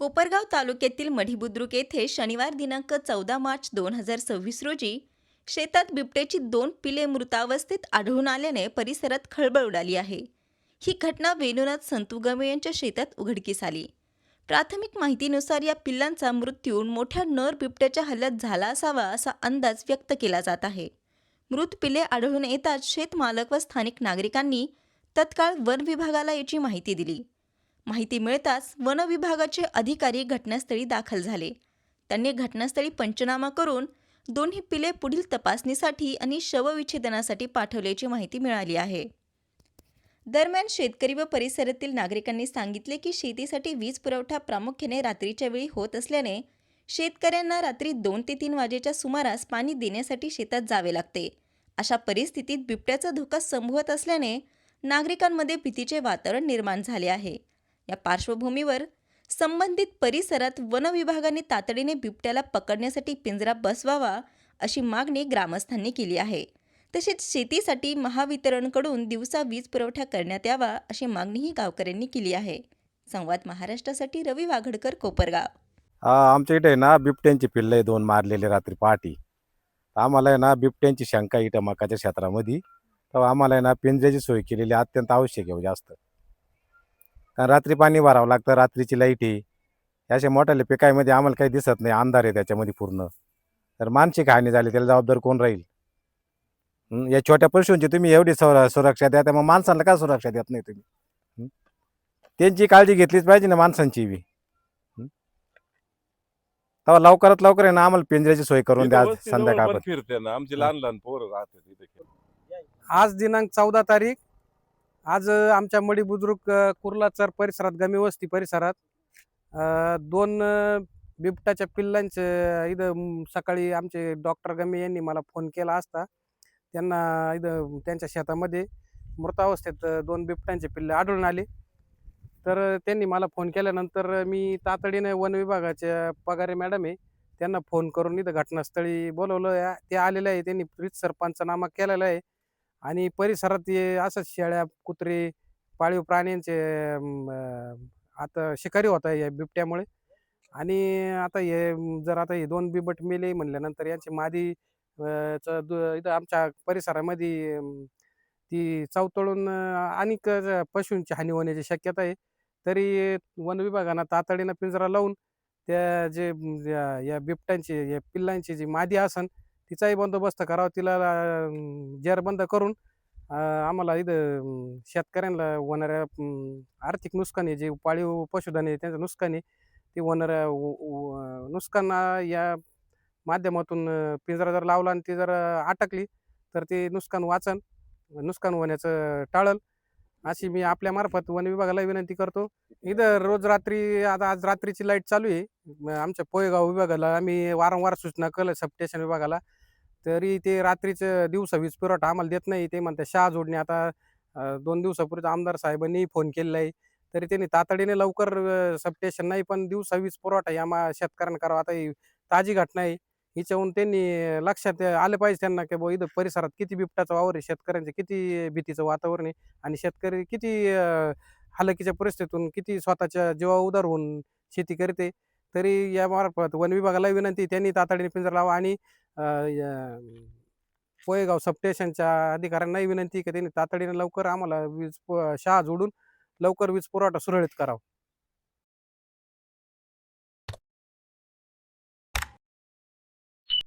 कोपरगाव तालुक्यातील मढीबुद्रुक येथे शनिवार दिनांक 14 मार्च 2026 रोजी शेतात बिबट्याची 2 पिले मृतावस्थेत आढळून आल्याने परिसरात खळबळ उडाली आहे. ही घटना वेणुनाथ संतुगमे यांच्या शेतात उघडकीस आली. प्राथमिक माहितीनुसार या पिल्लांचा मृत्यू मोठ्या नर बिबट्याच्या हल्ल्यात झाला असावा असा अंदाज व्यक्त केला जात आहे. मृत पिले आढळून येताच शेतमालक व स्थानिक नागरिकांनी तत्काळ वन विभागाला याची माहिती दिली. माहिती मिळताच वन विभागाचे अधिकारी घटनास्थळी दाखल झाले. त्यांनी घटनास्थळी पंचनामा करून दोन्ही पिले पुढील तपासणीसाठी आणि शवविच्छेदनासाठी पाठवल्याची माहिती मिळाली आहे. दरम्यान शेतकरी व परिसरातील नागरिकांनी सांगितले की शेतीसाठी वीज पुरवठा प्रामुख्याने रात्रीच्या वेळी होत असल्याने शेतकऱ्यांना रात्री 2 ते 3 वाजेच्या सुमारास पाणी देण्यासाठी शेतात जावे लागते. अशा परिस्थितीत बिबट्याचा धोका संभवत असल्याने नागरिकांमध्ये भीतीचे वातावरण निर्माण झाले आहे. या पार्श्वभूमीवर संबंधित परिसरात वन विभागाने तातडीने बिबट्याला पकडण्यासाठी पिंजरा बसवावा अशी मागणी ग्रामस्थांनी केली आहे. तसेच शेतीसाठी महावितरणकडून दिवसा वीज पुरवठा करण्यात यावा अशी मागणीही गावकऱ्यांनी केली आहे. संवाद महाराष्ट्रासाठी रवी वाघडकर, कोपरगाव. आमच्या इथे आहे ना बिबट्यांची पिल्लं आहे 2 मारलेले रात्री पहाटे. आम्हाला आहे ना बिबट्यांची शंका आहे इथं मकाच्या क्षेत्रामध्ये. तर आम्हाला आहे ना पिंजऱ्याची सोय केलेली अत्यंत आवश्यक आहे जास्त. कारण रात्री पाणी भरावं लागतं, रात्रीची लाईट आहे. अशा मोठ्याल्या पिकामध्ये आम्हाला काही दिसत नाही, अंधार आहे त्याच्यामध्ये पूर्ण. तर मानसिक हानी झाली त्याला जबाबदार कोण राहील? या छोट्या पशूंची तुम्ही एवढी सुरक्षा द्या, तर मग माणसांना का सुरक्षा देत नाही तुम्ही? त्यांची काळजी घेतलीच पाहिजे ना माणसांची बी. तेव्हा लवकरात लवकर आहे ना आम्हाला पिंजऱ्याची सोय करून द्या संध्याकाळ. फिरते ना आमची लहान लहान पोरं राहते तिथे. आज दिनांक 14 तारीख. आज आमच्या मडी बुद्रुक कुर्लाचर परिसरात गमी वस्ती परिसरात 2 बिबटाच्या पिल्लांचे इथं सकाळी आमचे डॉक्टर गमी यांनी मला फोन केला असता त्यांना इथं त्यांच्या शेतामध्ये मृतावस्थेत 2 बिबटांचे पिल्ले आढळून आले. तर त्यांनी मला फोन केल्यानंतर मी तातडीने वन विभागाच्या पगारे मॅडम आहे त्यांना फोन करून इथं घटनास्थळी बोलवलं. ते आलेले आहे, त्यांनी रीतसर पंचनामा केलेला आहे आणि परिसरात हे असंच शेळ्या, कुत्रे, पाळीव प्राण्यांचे आता शिकारी होत आहे या बिबट्यामुळे. आणि आता हे 2 बिबट मेले म्हणल्यानंतर यांची मादी इथं आमच्या परिसरामध्ये ती चवतळून अनेक पशूंची हानी होण्याची शक्यता आहे. तरी वन विभागानं तातडीनं पिंजरा लावून त्या या बिबट्यांची या पिल्लांची जी मादी असन तिचाही बंदोबस्त करावा. तिला जेरबंद करून आम्हाला इथं शेतकऱ्यांना होणाऱ्या आर्थिक नुकसान आहे, जे पाळीव पशुधन आहे त्यांचं नुकसान आहे, ते होणाऱ्या नुकसान या माध्यमातून पिंजरा जर लावला आणि ती जर अटकली तर ते नुकसान होण्याचं टाळल अशी मी आपल्या मार्फत वन विभागाला विनंती करतो. इथं रोज रात्री आता आज रात्रीची लाईट चालू आहे. आमच्या पोयगाव विभागाला आम्ही वारंवार सूचना केलं, सबस्टेशन विभागाला, तरी ते रात्रीचं दिवसा वीज पुरवठा आम्हाला देत नाही. ते म्हणतात शहा जोडणे. आता 2 दिवसापूर्वी आमदार साहेबांनी फोन केलेला आहे, तरी त्यांनी तातडीने लवकर सबस्टेशन नाही पण दिवसा वीज पुरवठा या शेतकऱ्यांना करावा. आता ही ताजी घटना आहे, हिच्याहून त्यांनी लक्षात आलं पाहिजे त्यांना की बुवा इथं परिसरात किती बिबटाचा वावर आहे, शेतकऱ्यांचे किती भीतीचं वातावरण आहे आणि शेतकरी किती हालाकीच्या परिस्थितीतून किती स्वतःच्या जीवावर उदार होऊन शेती करते. तरी यामार्फत वन विभागाला विनंती त्यांनी तातडीने पिंजरा लावा आणि पोयगाव सबस्टेशनच्या अधिकाऱ्यांनाही विनंती की त्यांनी तातडीने लवकर आम्हाला शहा जोडून लवकर वीज पुरवठा सुरळीत करावा.